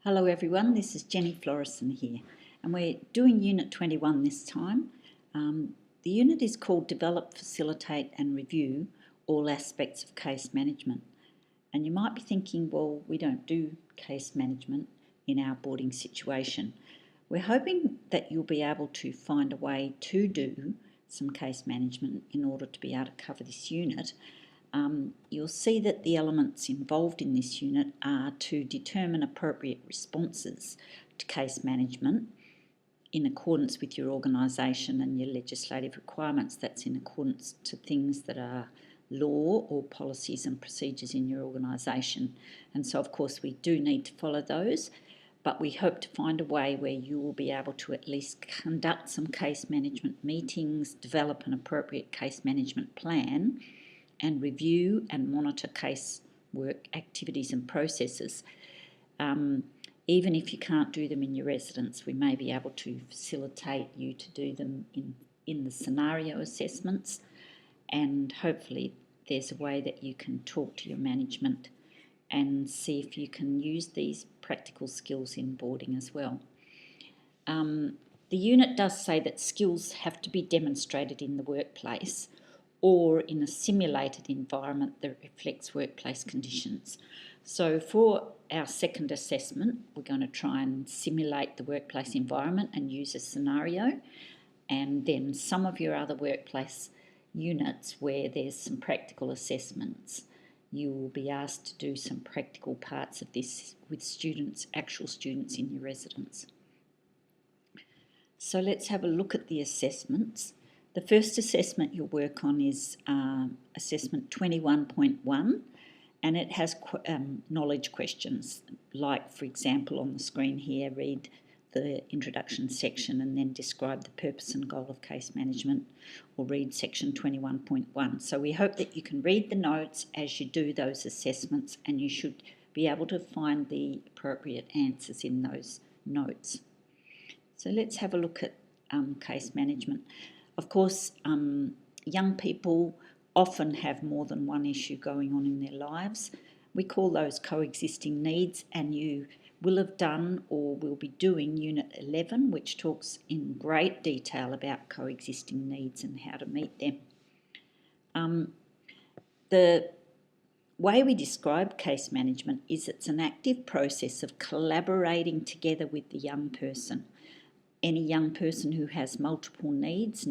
Hello everyone, this is Jenny Florison here, and we're doing Unit 21 this time. The unit is called Develop, Facilitate and Review All Aspects of Case Management. And you might be thinking, well, we don't do case management in our boarding situation. We're hoping that you'll be able to find a way to do some case management in order to be able to cover this unit. You'll see that the elements involved in this unit are to determine appropriate responses to case management in accordance with your organisation and your legislative requirements. That's in accordance to things that are law or policies and procedures in your organisation. And so, of course, we do need to follow those, but we hope to find a way where you will be able to at least conduct some case management meetings, develop an appropriate case management plan, and review and monitor case work activities and processes. Even if you can't do them in your residence, we may be able to facilitate you to do them in the scenario assessments, and hopefully there's a way that you can talk to your management and see if you can use these practical skills in boarding as well. The unit does say that skills have to be demonstrated in the workplace or in a simulated environment that reflects workplace conditions. So for our second assessment, we're going to try and simulate the workplace environment and use a scenario. And then some of your other workplace units where there's some practical assessments, you will be asked to do some practical parts of this with students, actual students in your residence. So let's have a look at the assessments. The first assessment you'll work on is assessment 21.1, and it has knowledge questions, like, for example, on the screen here, read the introduction section and then describe the purpose and goal of case management, or read section 21.1. So we hope that you can read the notes as you do those assessments, and you should be able to find the appropriate answers in those notes. So let's have a look at case management. Of course, young people often have more than one issue going on in their lives. We call those coexisting needs, and you will have done or will be doing Unit 11, which talks in great detail about coexisting needs and how to meet them. The way we describe case management is it's an active process of collaborating together with the young person. Any young person who has multiple needs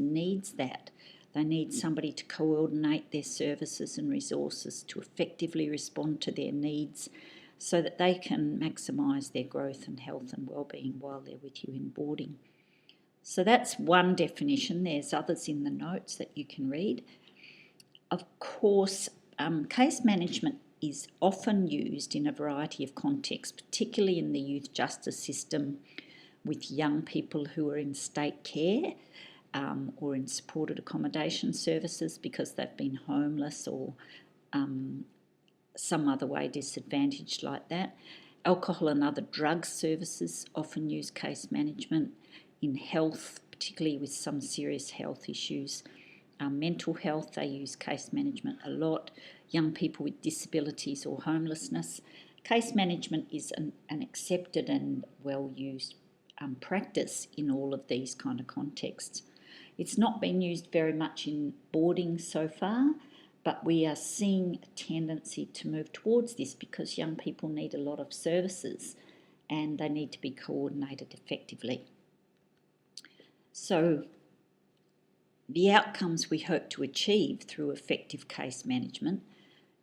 that. They need somebody to coordinate their services and resources to effectively respond to their needs so that they can maximise their growth and health and well-being while they're with you in boarding. So that's one definition. There's others in the notes that you can read. Of course, case management is often used in a variety of contexts, particularly in the youth justice system, with young people who are in state care or in supported accommodation services because they've been homeless or some other way disadvantaged like that. Alcohol and other drug services often use case management. In health, particularly with some serious health issues. Mental health, they use case management a lot. Young people with disabilities or homelessness. Case management is an accepted and well-used practice in all of these kind of contexts. It's not been used very much in boarding so far, but we are seeing a tendency to move towards this because young people need a lot of services and they need to be coordinated effectively. So the outcomes we hope to achieve through effective case management,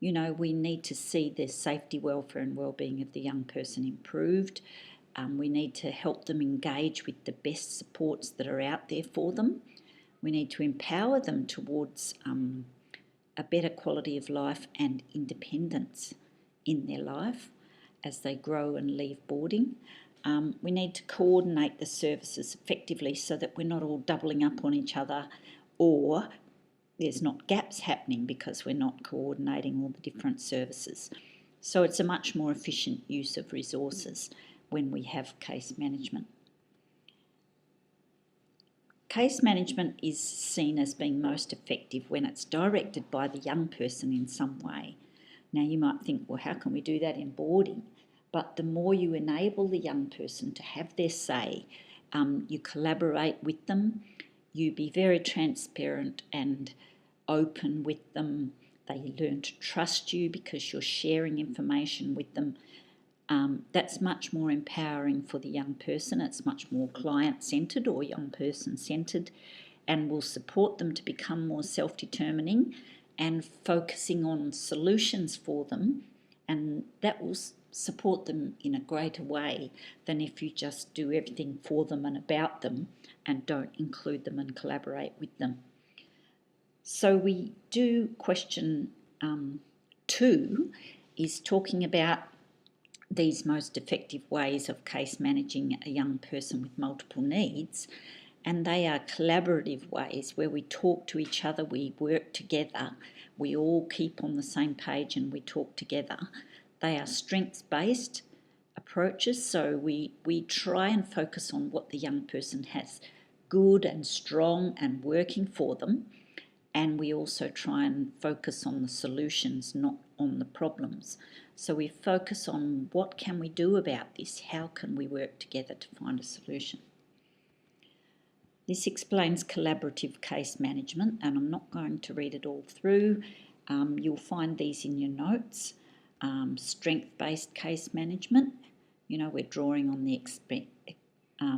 we need to see the safety, welfare and well-being of the young person improved. We need to help them engage with the best supports that are out there for them. We need to empower them towards a better quality of life and independence in their life as they grow and leave boarding. We need to coordinate the services effectively so that we're not all doubling up on each other, or there's not gaps happening because we're not coordinating all the different services. So it's a much more efficient use of resources when we have case management. Case management is seen as being most effective when it's directed by the young person in some way. Now you might think, well, how can we do that in boarding? But the more you enable the young person to have their say, you collaborate with them, you be very transparent and open with them. They learn to trust you because you're sharing information with them. That's much more empowering for the young person. It's much more client-centred or young person-centred, and will support them to become more self-determining and focusing on solutions for them, and that will support them in a greater way than if you just do everything for them and about them and don't include them and collaborate with them. So we do question 2 is talking about these most effective ways of case managing a young person with multiple needs, and they are collaborative ways where we talk to each other, we work together, we all keep on the same page and we talk together. They are strengths-based approaches, so we try and focus on what the young person has good and strong and working for them, and we also try and focus on the solutions, not on the problems. So we focus on what can we do about this, how can we work together to find a solution. This explains collaborative case management, and I'm not going to read it all through. You'll find these in your notes. Strength-based case management, we're drawing on the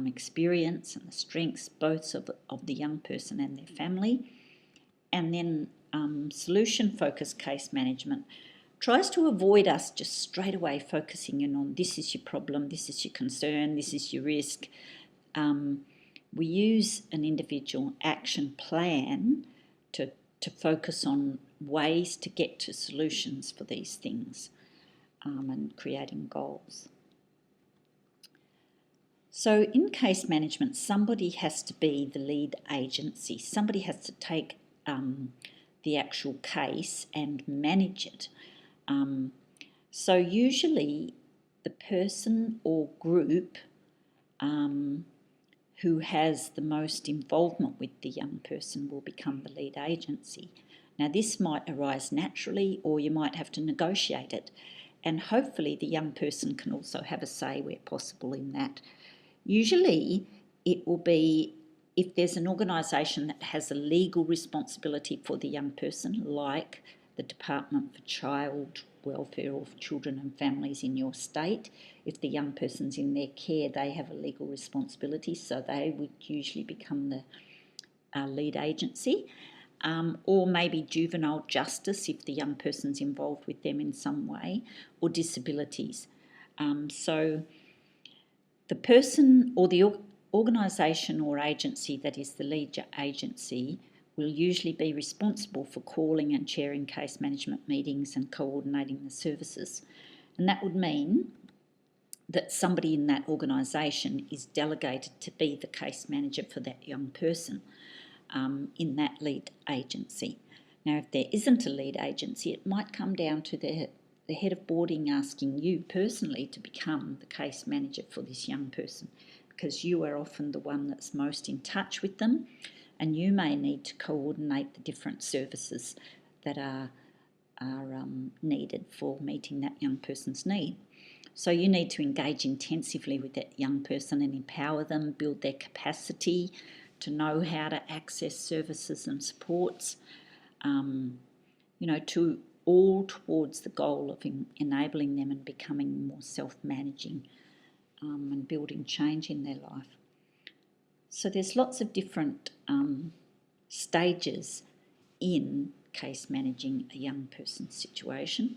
experience and the strengths both of the young person and their family. And then solution-focused case management tries to avoid us just straight away focusing in on this is your problem, this is your concern, this is your risk. We use an individual action plan to focus on ways to get to solutions for these things and creating goals. So in case management, somebody has to be the lead agency. Somebody has to take the actual case and manage it. So usually the person or group who has the most involvement with the young person will become the lead agency. Now this might arise naturally, or you might have to negotiate it, and hopefully the young person can also have a say where possible in that. Usually it will be if there's an organisation that has a legal responsibility for the young person, like the Department for Child Welfare or for Children and Families in your state. If the young person's in their care, they have a legal responsibility, so they would usually become the lead agency. Or maybe juvenile justice if the young person's involved with them in some way, or disabilities. So the person or the organisation or agency that is the lead agency will usually be responsible for calling and chairing case management meetings and coordinating the services. And that would mean that somebody in that organisation is delegated to be the case manager for that young person in that lead agency. Now, if there isn't a lead agency, it might come down to the head of boarding asking you personally to become the case manager for this young person, because you are often the one that's most in touch with them, and you may need to coordinate the different services that are needed for meeting that young person's need. So you need to engage intensively with that young person and empower them, build their capacity to know how to access services and supports, to all towards the goal of enabling them and becoming more self-managing and building change in their life. So there's lots of different stages in case managing a young person's situation.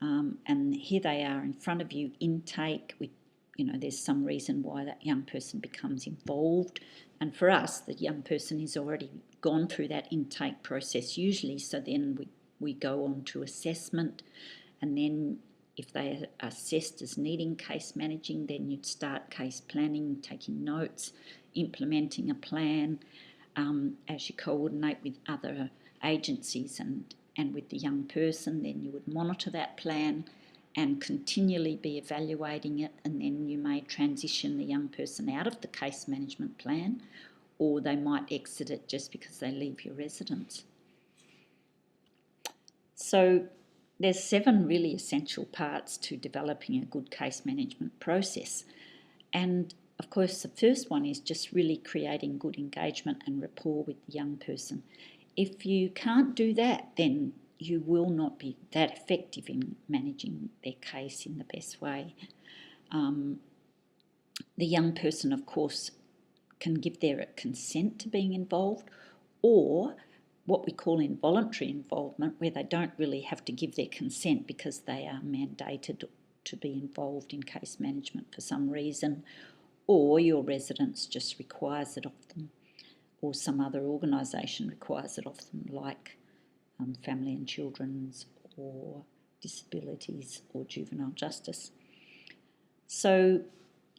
And here they are in front of you, intake with, there's some reason why that young person becomes involved. And for us, the young person has already gone through that intake process usually, so then we go on to assessment, and then if they are assessed as needing case managing, then you'd start case planning, taking notes, implementing a plan as you coordinate with other agencies and with the young person. Then you would monitor that plan and continually be evaluating it, and then you may transition the young person out of the case management plan, or they might exit it just because they leave your residence. So There's 7 really essential parts to developing a good case management process. And of course, the first one is just really creating good engagement and rapport with the young person. If you can't do that, then you will not be that effective in managing their case in the best way. The young person, of course, can give their consent to being involved, or what we call involuntary involvement, where they don't really have to give their consent because they are mandated to be involved in case management for some reason, or your residence just requires it of them, or some other organisation requires it of them, like Family and Children's or Disabilities or Juvenile Justice. So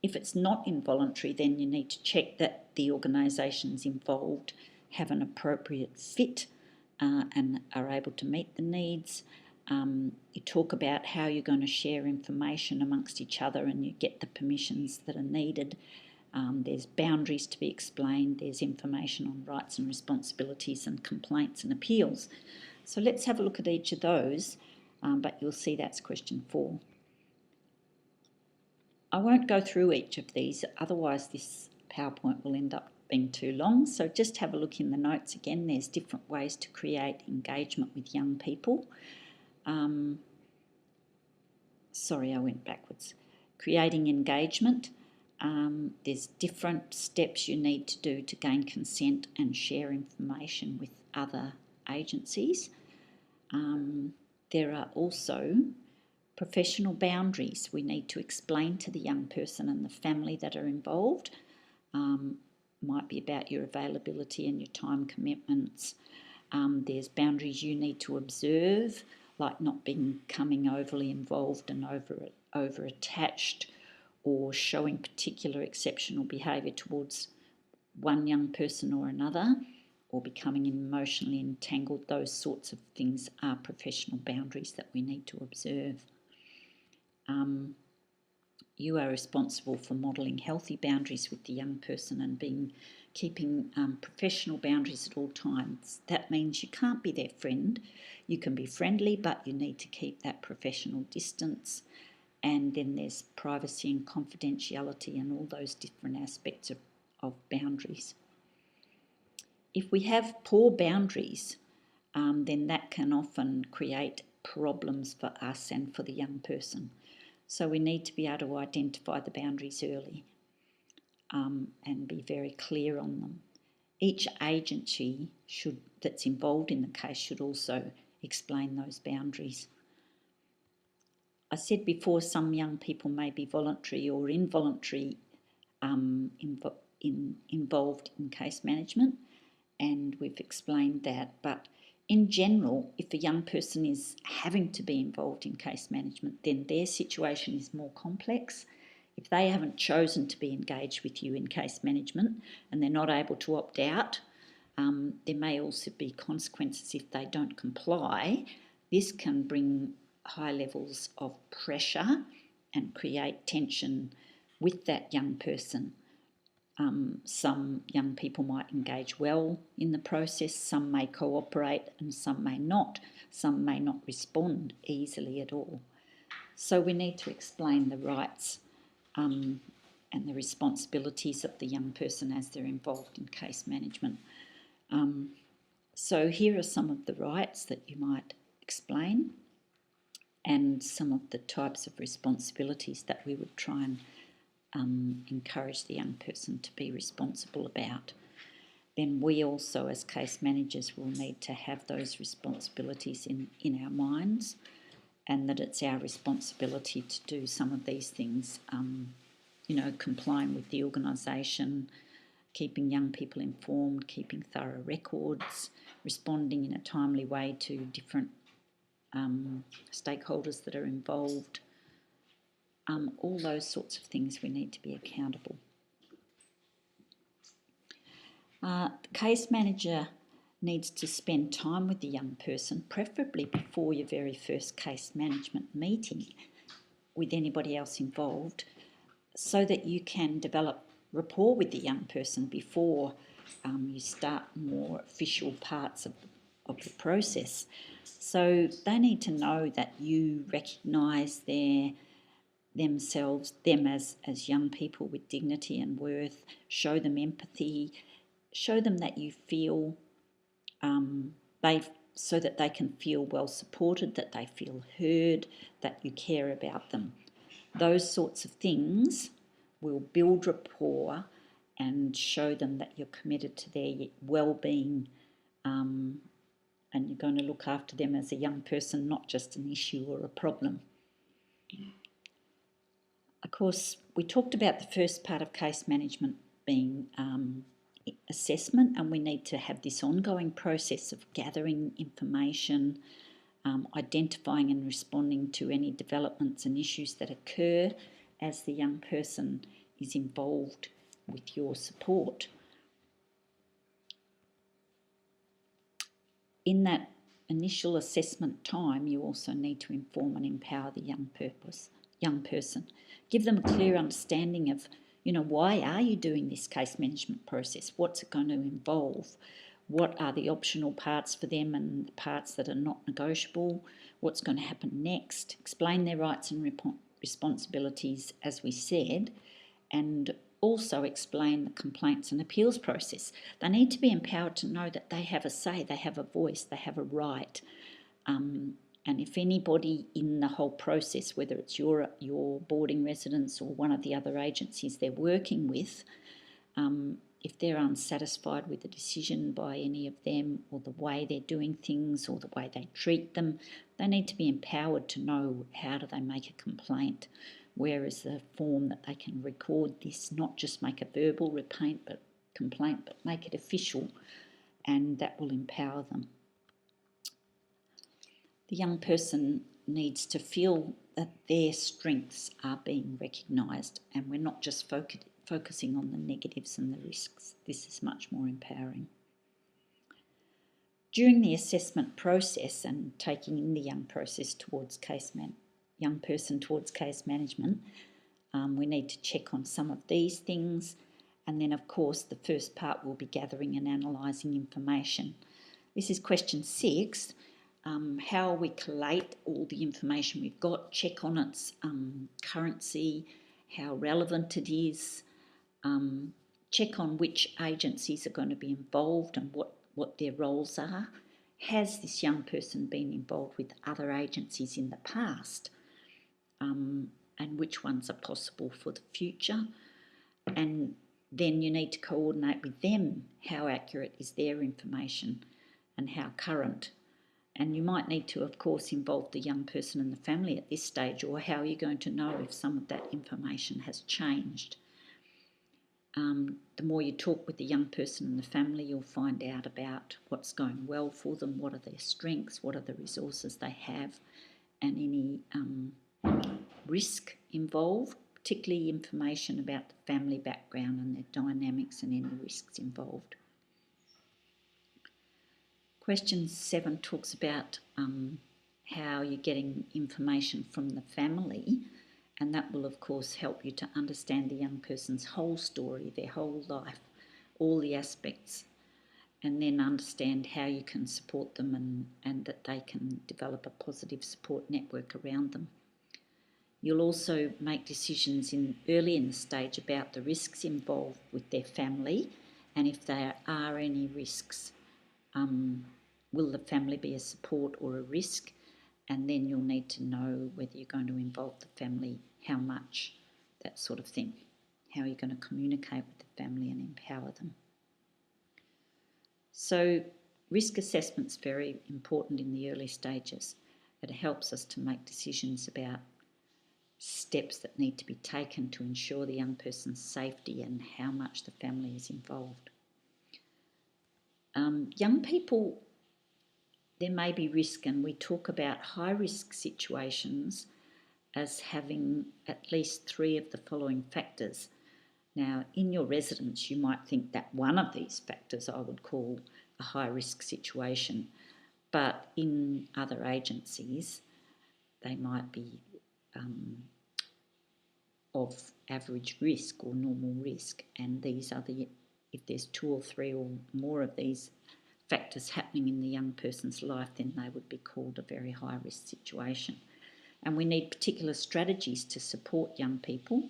if it's not involuntary, then you need to check that the organisations involved have an appropriate fit and are able to meet the needs. You talk about how you're going to share information amongst each other and you get the permissions that are needed. There's boundaries to be explained. There's information on rights and responsibilities and complaints and appeals. So let's have a look at each of those, but you'll see that's question 4. I won't go through each of these, otherwise this PowerPoint will end up being too long. So just have a look in the notes again. There's different ways to create engagement with young people. Sorry, I went backwards. Creating engagement. There's different steps you need to do to gain consent and share information with other agencies. There are also professional boundaries we need to explain to the young person and the family that are involved. Might be about your availability and your time commitments. There's boundaries you need to observe, like not becoming overly involved and over attached, or showing particular exceptional behaviour towards one young person or another, or becoming emotionally entangled. Those sorts of things are professional boundaries that we need to observe. You are responsible for modelling healthy boundaries with the young person and keeping professional boundaries at all times. That means you can't be their friend. You can be friendly, but you need to keep that professional distance. And then there's privacy and confidentiality and all those different aspects of boundaries. If we have poor boundaries, then that can often create problems for us and for the young person. So we need to be able to identify the boundaries early and be very clear on them. Each agency that's involved in the case should also explain those boundaries. I said before, some young people may be voluntary or involuntary involved in case management, and we've explained that. But in general, if a young person is having to be involved in case management, then their situation is more complex. If they haven't chosen to be engaged with you in case management and they're not able to opt out, there may also be consequences if they don't comply. This can bring high levels of pressure and create tension with that young person. Some young people might engage well in the process, some may cooperate and some may not. Some may not respond easily at all. So we need to explain the rights and the responsibilities of the young person as they're involved in case management. So here are some of the rights that you might explain and some of the types of responsibilities that we would try and encourage the young person to be responsible about. Then we also, as case managers, will need to have those responsibilities in our minds, and that it's our responsibility to do some of these things, complying with the organisation, keeping young people informed, keeping thorough records, responding in a timely way to different stakeholders that are involved. All those sorts of things we need to be accountable. The case manager needs to spend time with the young person, preferably before your very first case management meeting with anybody else involved, so that you can develop rapport with the young person before you start more official parts of the process. So they need to know that you recognise them as young people with dignity and worth, show them empathy, show them that you feel so that they can feel well supported, that they feel heard, that you care about them. Those sorts of things will build rapport and show them that you're committed to their well-being, and you're going to look after them as a young person, not just an issue or a problem. Of course, we talked about the first part of case management being assessment, and we need to have this ongoing process of gathering information, identifying and responding to any developments and issues that occur as the young person is involved with your support. In that initial assessment time, you also need to inform and empower the young person. Give them a clear understanding of, why are you doing this case management process? What's it going to involve? What are the optional parts for them and the parts that are not negotiable? What's going to happen next? Explain their rights and responsibilities, as we said, and also explain the complaints and appeals process. They need to be empowered to know that they have a say, they have a voice, they have a right. And if anybody in the whole process, whether it's your boarding residence or one of the other agencies they're working with, if they're unsatisfied with the decision by any of them or the way they're doing things or the way they treat them, they need to be empowered to know how do they make a complaint, where is the form that they can record this, not just make a verbal complaint, but make it official, and that will empower them. The young person needs to feel that their strengths are being recognised, and we're not just focusing on the negatives and the risks. This is much more empowering. During the assessment process and taking in the young person towards case management, we need to check on some of these things, and then of course the first part will be gathering and analysing information. This is question 6. How we collate all the information we've got, check on its currency, how relevant it is, check on which agencies are going to be involved and what their roles are. Has this young person been involved with other agencies in the past, and which ones are possible for the future? And then you need to coordinate with them how accurate is their information and how current. And you might need to, of course, involve the young person and the family at this stage, or how are you going to know if some of that information has changed? The more you talk with the young person and the family, you'll find out about what's going well for them, what are their strengths, what are the resources they have, and any risk involved, particularly information about the family background and their dynamics and any risks involved. Question 7 talks about how you're getting information from the family, and that will of course help you to understand the young person's whole story, their whole life, all the aspects, and then understand how you can support them and that they can develop a positive support network around them. You'll also make decisions early in the stage about the risks involved with their family, and if there are any risks, will the family be a support or a risk? And then you'll need to know whether you're going to involve the family, how much, that sort of thing. How are you going to communicate with the family and empower them? So risk assessment's very important in the early stages. It helps us to make decisions about steps that need to be taken to ensure the young person's safety and how much the family is involved. Young people, there may be risk, and we talk about high-risk situations as having at least 3 of the following factors. Now, in your residence, you might think that one of these factors I would call a high-risk situation, but in other agencies, they might be of average risk or normal risk, and these are if there's 2 or 3 or more of these factors happening in the young person's life, then they would be called a very high risk situation. And we need particular strategies to support young people.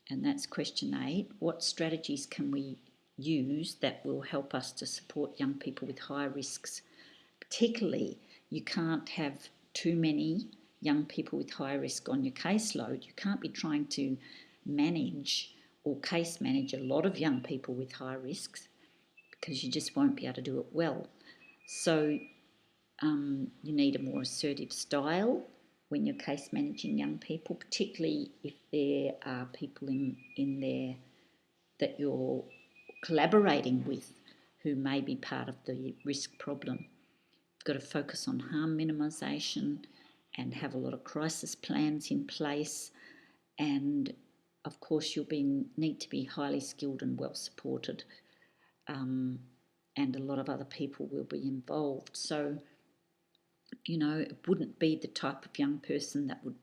And that's question 8. What strategies can we use that will help us to support young people with high risks? Particularly, you can't have too many young people with high risk on your caseload. You can't be trying to manage or case manage a lot of young people with high risks, because you just won't be able to do it well. So you need a more assertive style when you're case managing young people, particularly if there are people in there that you're collaborating with who may be part of the risk problem. You've got to focus on harm minimisation and have a lot of crisis plans in place. And of course, you'll need to be highly skilled and well supported. And a lot of other people will be involved. So, it wouldn't be the type of young person that would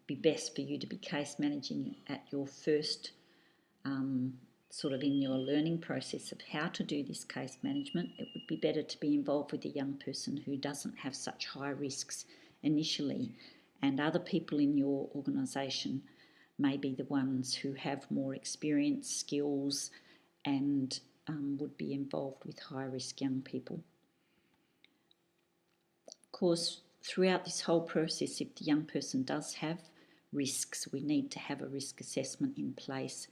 be best for you to be case managing at your first sort of in your learning process of how to do this case management. It would be better to be involved with a young person who doesn't have such high risks initially, and other people in your organisation may be the ones who have more experience, skills, and would be involved with high risk young people. Of course, throughout this whole process, if the young person does have risks, we need to have a risk assessment in place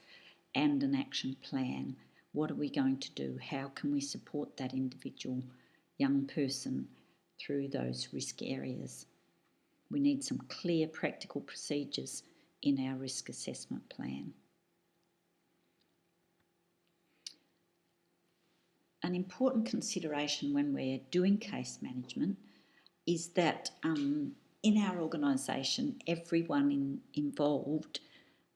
and an action plan. What are we going to do? How can we support that individual young person through those risk areas? We need some clear practical procedures in our risk assessment plan. An important consideration when we're doing case management is that in our organisation, everyone involved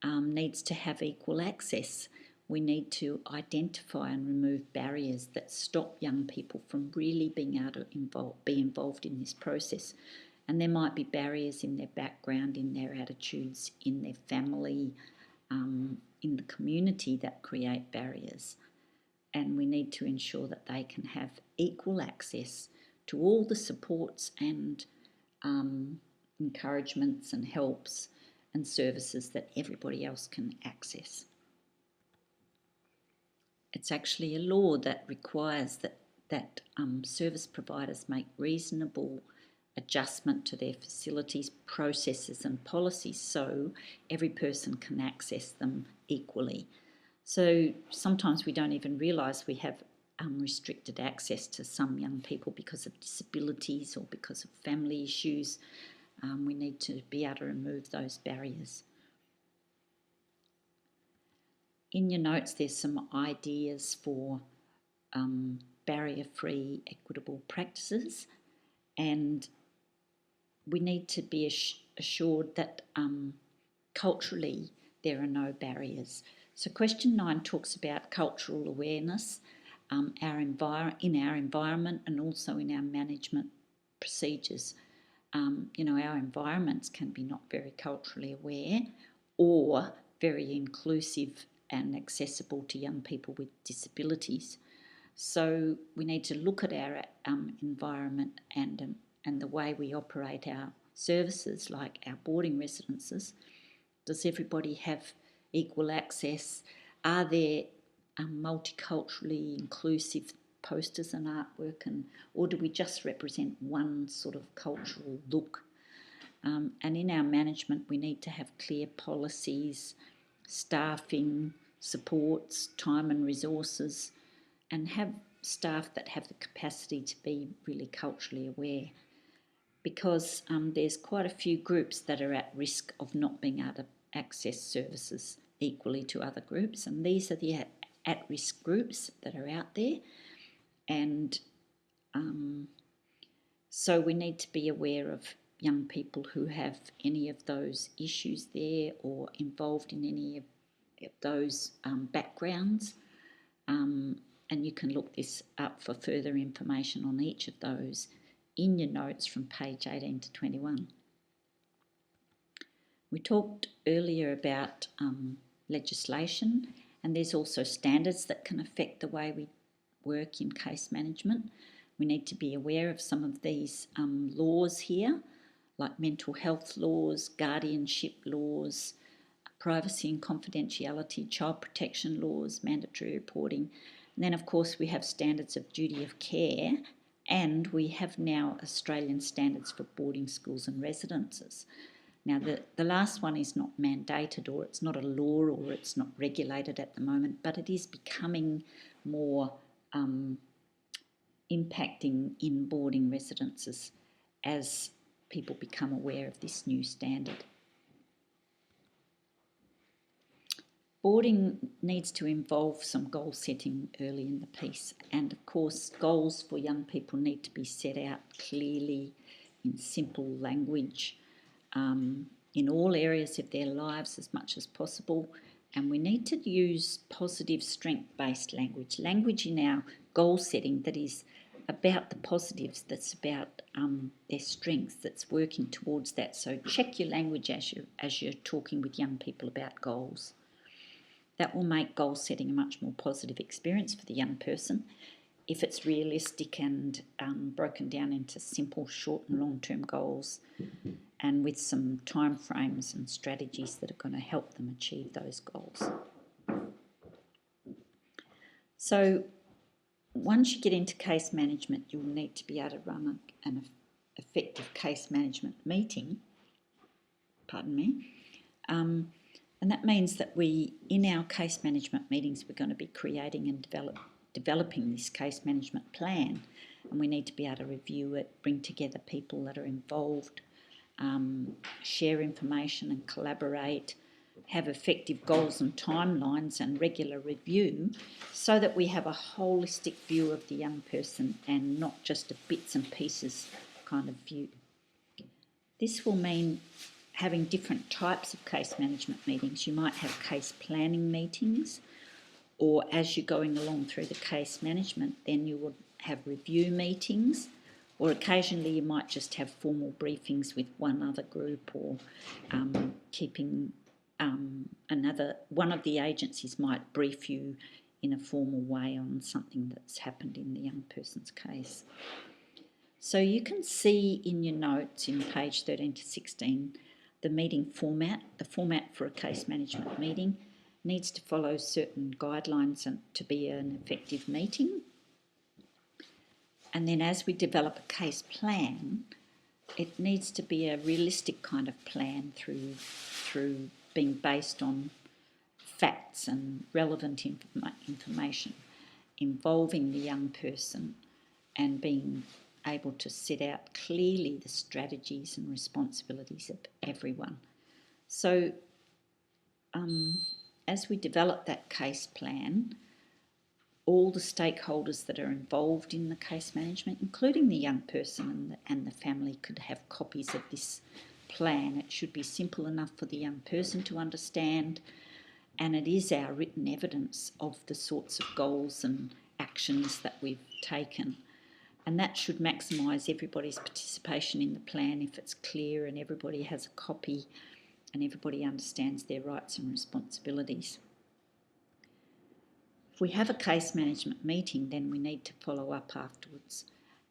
needs to have equal access. We need to identify and remove barriers that stop young people from really being able to be involved in this process. And there might be barriers in their background, in their attitudes, in their family, in the community that create barriers. And we need to ensure that they can have equal access to all the supports and encouragements and helps and services that everybody else can access. It's actually a law that requires that service providers make reasonable adjustment to their facilities, processes and policies so every person can access them equally. So sometimes we don't even realise we have restricted access to some young people because of disabilities or because of family issues. We need to be able to remove those barriers. In your notes, there's some ideas for barrier-free, equitable practices, and we need to be assured that culturally there are no barriers. So question 9 talks about cultural awareness in our environment and also in our management procedures. Our environments can be not very culturally aware or very inclusive and accessible to young people with disabilities. So we need to look at our environment and the way we operate our services, like our boarding residences. Does everybody have equal access? Are there multiculturally inclusive posters and artwork, or do we just represent one sort of cultural look? And in our management, we need to have clear policies, staffing, supports, time and resources, and have staff that have the capacity to be really culturally aware, because there's quite a few groups that are at risk of not being able to access services equally to other groups, and these are the at-risk groups that are out there. And so we need to be aware of young people who have any of those issues there or involved in any of those backgrounds. And you can look this up for further information on each of those in your notes from page 18 to 21. We talked earlier about legislation, and there's also standards that can affect the way work in case management. We need to be aware of some of these laws here, like mental health laws, guardianship laws, privacy and confidentiality, child protection laws, mandatory reporting. And then, of course, we have standards of duty of care, and we have now Australian standards for boarding schools and residences. Now, the last one is not mandated, or it's not a law, or it's not regulated at the moment, but it is becoming more impacting in boarding residences as people become aware of this new standard. Boarding needs to involve some goal setting early in the piece, and of course goals for young people need to be set out clearly in simple language in all areas of their lives as much as possible, and we need to use positive strength-based language in our goal setting that is about the positives, that's about their strengths, that's working towards that. So check your language as you're talking with young people about goals. That will make goal setting a much more positive experience for the young person if it's realistic and broken down into simple short and long-term goals, and with some time frames and strategies that are going to help them achieve those goals. So once you get into case management, you'll need to be able to run an effective case management meeting. And that means that in our case management meetings, we're going to be creating and developing this case management plan, and we need to be able to review it, bring together people that are involved, share information and collaborate, have effective goals and timelines and regular review, so that we have a holistic view of the young person and not just a bits and pieces kind of view. This will mean having different types of case management meetings. You might have case planning meetings, or as you're going along through the case management, then you will have review meetings, or occasionally you might just have formal briefings with one other group, or keeping one of the agencies might brief you in a formal way on something that's happened in the young person's case. So you can see in your notes in page 13 to 16 the meeting format. The format for a case management meeting needs to follow certain guidelines and to be an effective meeting. And then as we develop a case plan, it needs to be a realistic kind of plan through being based on facts and relevant information, involving the young person and being able to set out clearly the strategies and responsibilities of everyone. So as we develop that case plan, all the stakeholders that are involved in the case management, including the young person and the family, could have copies of this plan. It should be simple enough for the young person to understand, and it is our written evidence of the sorts of goals and actions that we've taken. And that should maximise everybody's participation in the plan if it's clear and everybody has a copy and everybody understands their rights and responsibilities. If we have a case management meeting, then we need to follow up afterwards.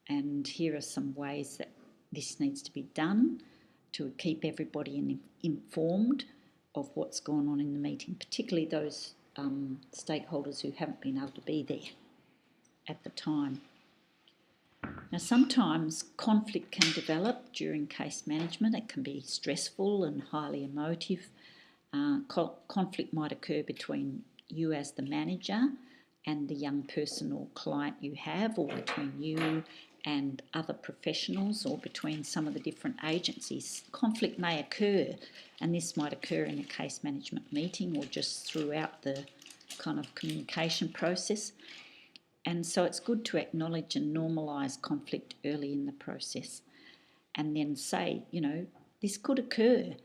And here are some ways that this needs to be done to keep everybody informed of what's gone on in the meeting, particularly those stakeholders who haven't been able to be there at the time. Now, sometimes conflict can develop during case management. It can be stressful and highly emotive. Conflict might occur between you as the manager and the young person or client you have, or between you and other professionals, or between some of the different agencies. Conflict may occur, and this might occur in a case management meeting or just throughout the kind of communication process. And so it's good to acknowledge and normalise conflict early in the process, and then say, this could occur,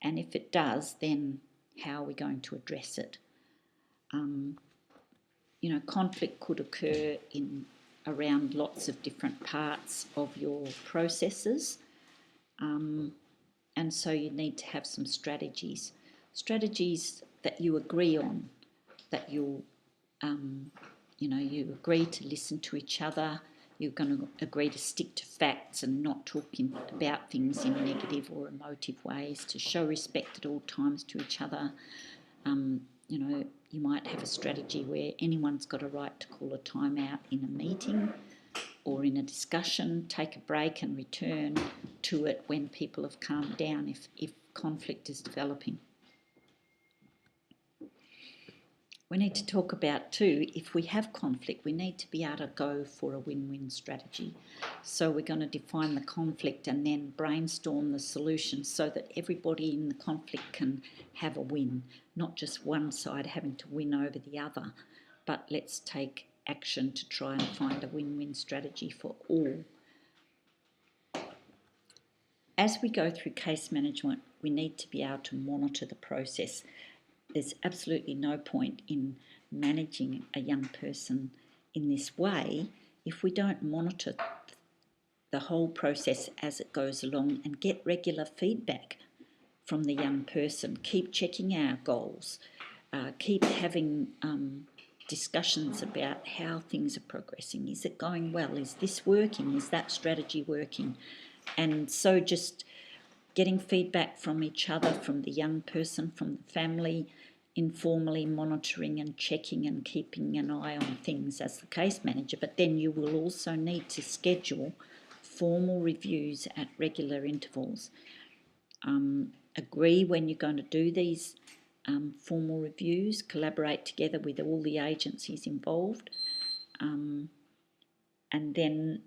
and if it does, then how are we going to address it? Conflict could occur around lots of different parts of your processes, and so you need to have some strategies that you agree on, that you'll you agree to listen to each other. You're going to agree to stick to facts and not talking about things in negative or emotive ways, to show respect at all times to each other. You might have a strategy where anyone's got a right to call a timeout in a meeting or in a discussion, take a break and return to it when people have calmed down if conflict is developing. We need to talk about too, if we have conflict, we need to be able to go for a win-win strategy. So we're going to define the conflict and then brainstorm the solution so that everybody in the conflict can have a win, not just one side having to win over the other, but let's take action to try and find a win-win strategy for all. As we go through case management, we need to be able to monitor the process. There's absolutely no point in managing a young person in this way if we don't monitor the whole process as it goes along and get regular feedback from the young person. Keep checking our goals, keep having discussions about how things are progressing. Is it going well? Is this working? Is that strategy working? And so just getting feedback from each other, from the young person, from the family, informally monitoring and checking and keeping an eye on things as the case manager. But then you will also need to schedule formal reviews at regular intervals. Agree when you're going to do these formal reviews, collaborate together with all the agencies involved, and then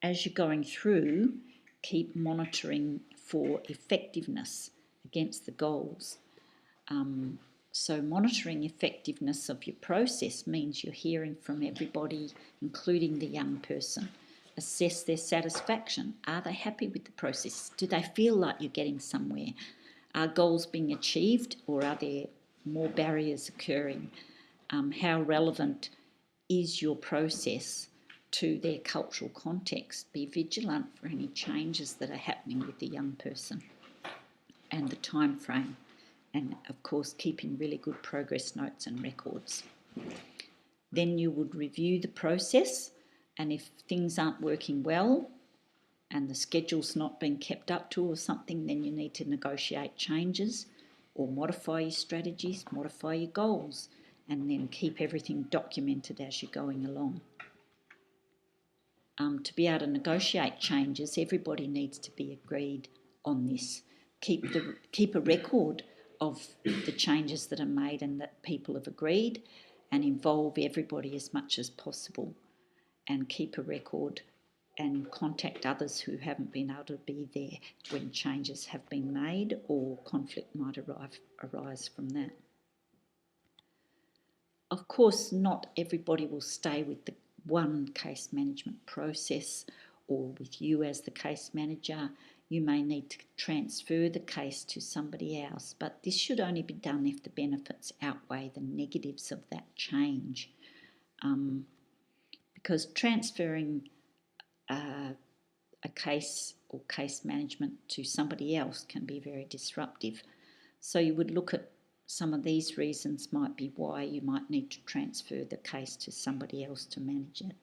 as you're going through, keep monitoring for effectiveness against the goals. So monitoring effectiveness of your process means you're hearing from everybody, including the young person. Assess their satisfaction. Are they happy with the process? Do they feel like you're getting somewhere? Are goals being achieved, or are there more barriers occurring? How relevant is your process to their cultural context? Be vigilant for any changes that are happening with the young person and the time frame, and of course keeping really good progress notes and records. Then you would review the process, and if things aren't working well and the schedule's not being kept up to or something, then you need to negotiate changes or modify your strategies, modify your goals, and then keep everything documented as you're going along. To be able to negotiate changes, everybody needs to be agreed on this. Keep a record of the changes that are made and that people have agreed, and involve everybody as much as possible, and keep a record and contact others who haven't been able to be there when changes have been made or conflict might arise from that. Of course, not everybody will stay with the one case management process or with you as the case manager. You may need to transfer the case to somebody else, but this should only be done if the benefits outweigh the negatives of that change. Because transferring a case or case management to somebody else can be very disruptive. So you would look at some of these reasons might be why you might need to transfer the case to somebody else to manage it.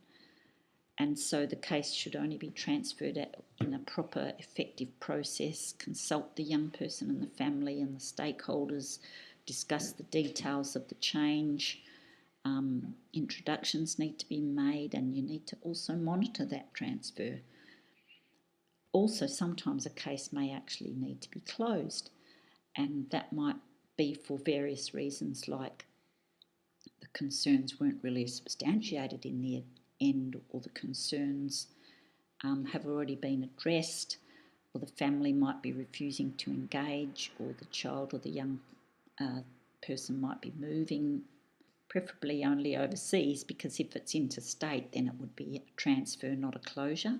And so the case should only be transferred in a proper, effective process. Consult the young person and the family and the stakeholders, discuss the details of the change. Introductions need to be made, and you need to also monitor that transfer. Also, sometimes a case may actually need to be closed, and that might be for various reasons, like the concerns weren't really substantiated in the end, or the concerns have already been addressed, or the family might be refusing to engage, or the child or the young person might be moving, preferably only overseas, because if it's interstate then it would be a transfer, not a closure.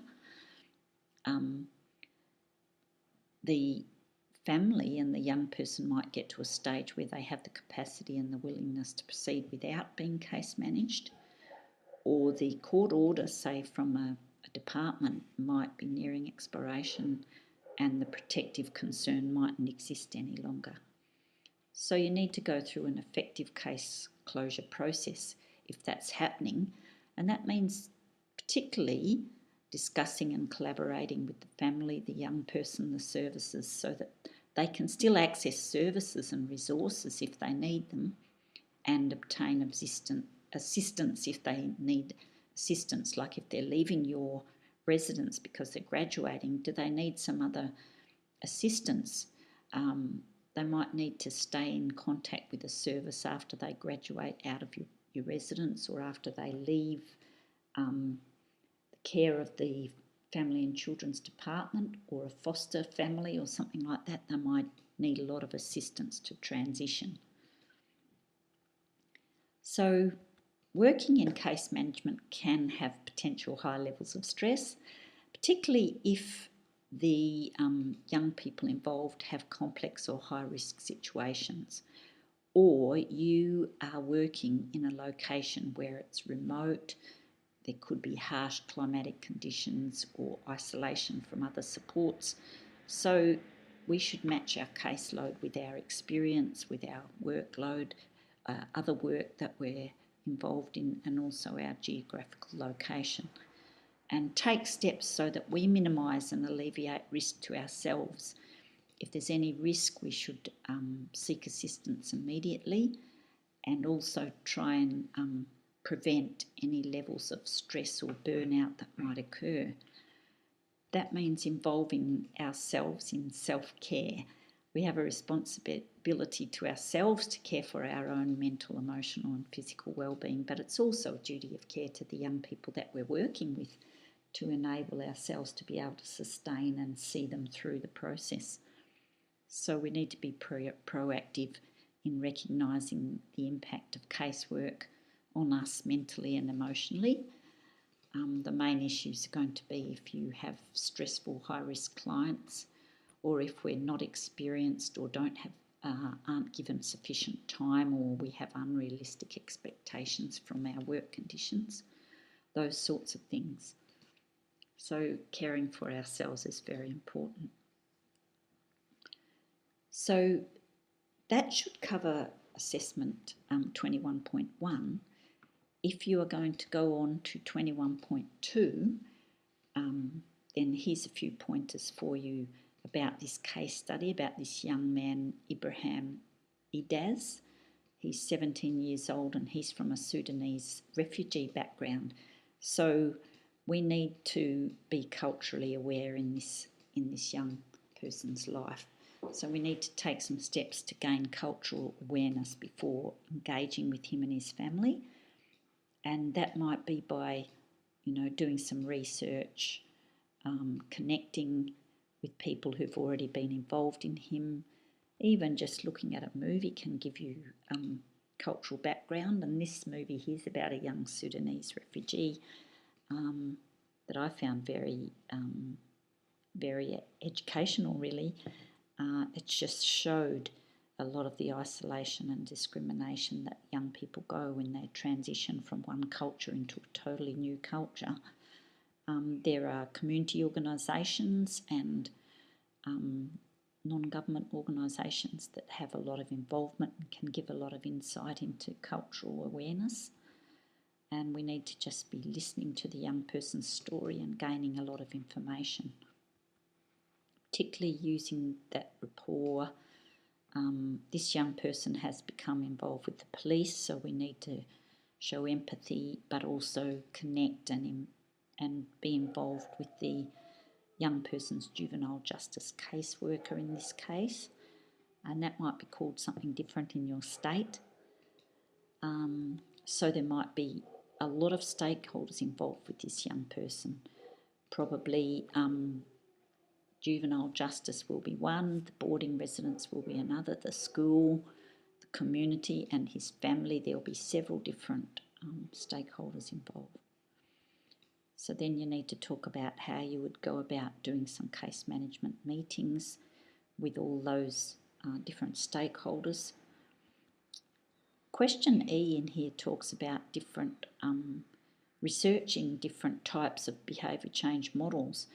The family and the young person might get to a stage where they have the capacity and the willingness to proceed without being case managed, or the court order, say from a department, might be nearing expiration and the protective concern mightn't exist any longer. So you need to go through an effective case closure process. if that's happening, and that means particularly discussing and collaborating with the family, the young person, the services, so that they can still access services and resources if they need them, and obtain assistance if they need assistance, like if they're leaving your residence because they're graduating, do they need some other assistance? They might need to stay in contact with a service after they graduate out of your residence, or after they leave the care of the family and children's department, or a foster family or something like that. They might need a lot of assistance to transition. So working in case management can have potential high levels of stress, particularly if the young people involved have complex or high-risk situations, or you are working in a location where it's remote, there could be harsh climatic conditions or isolation from other supports. So we should match our caseload with our experience, with our workload, other work that we're involved in, and also our geographical location, and take steps so that we minimise and alleviate risk to ourselves. If there's any risk, we should seek assistance immediately, and also try and prevent any levels of stress or burnout that might occur. That means involving ourselves in self-care. We have a responsibility to ourselves to care for our own mental, emotional and physical well-being, but it's also a duty of care to the young people that we're working with, to enable ourselves to be able to sustain and see them through the process. So we need to be proactive in recognising the impact of casework on us mentally and emotionally. The main issues are going to be if you have stressful, high-risk clients, or if we're not experienced or aren't given sufficient time, or we have unrealistic expectations from our work conditions, those sorts of things. So caring for ourselves is very important. So that should cover assessment 21.1. If you are going to go on to 21.2, then here's a few pointers for you about this case study, about this young man, Ibrahim Idaz. He's 17 years old and he's from a Sudanese refugee background. So we need to be culturally aware in this young person's life. So we need to take some steps to gain cultural awareness before engaging with him and his family. And that might be by, doing some research, connecting with people who've already been involved in him. Even just looking at a movie can give you cultural background. And this movie here's about a young Sudanese refugee that I found very, very educational, really. It just showed a lot of the isolation and discrimination that young people go when they transition from one culture into a totally new culture. There are community organisations and non-government organisations that have a lot of involvement and can give a lot of insight into cultural awareness. And we need to just be listening to the young person's story and gaining a lot of information, particularly using that rapport. This young person has become involved with the police, so we need to show empathy, but also connect and be involved with the young person's juvenile justice caseworker in this case, and that might be called something different in your state. So there might be a lot of stakeholders involved with this young person. Probably juvenile justice will be one, the boarding residence will be another, the school, the community and his family. There will be several different stakeholders involved. So then you need to talk about how you would go about doing some case management meetings with all those different stakeholders. Question E in here talks about different researching different types of behaviour change models,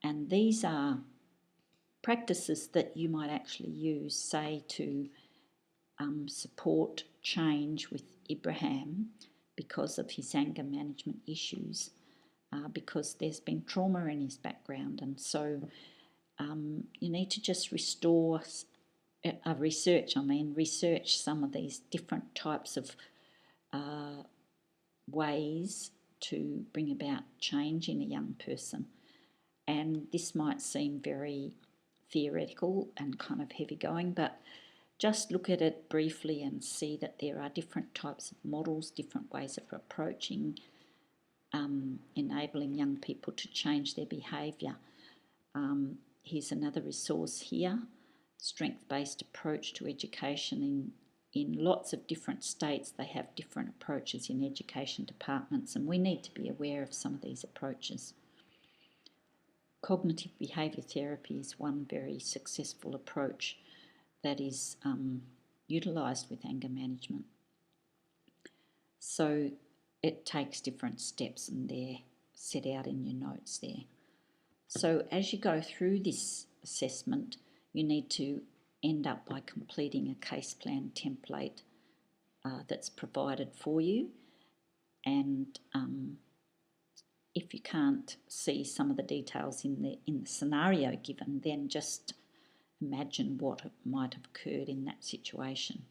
and these are practices that you might actually use, say, to support change with Ibrahim, because of his anger management issues, because there's been trauma in his background. And so you need to just research some of these different types of ways to bring about change in a young person. And this might seem very theoretical and kind of heavy going, but just look at it briefly and see that there are different types of models, different ways of approaching enabling young people to change their behaviour. Here's another resource here, strength-based approach to education. In lots of different states, they have different approaches in education departments, and we need to be aware of some of these approaches. Cognitive behaviour therapy is one very successful approach that is utilised with anger management. So it takes different steps, and they're set out in your notes there. So as you go through this assessment, you need to end up by completing a case plan template that's provided for you. And if you can't see some of the details in the scenario given, then just imagine what might have occurred in that situation.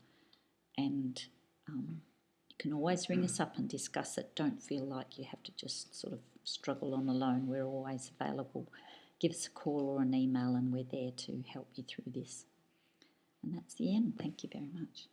And you can always ring us up and discuss it. Don't feel like you have to just sort of struggle on alone. We're always available. Give us a call or an email, and we're there to help you through this. And that's the end. Thank you very much.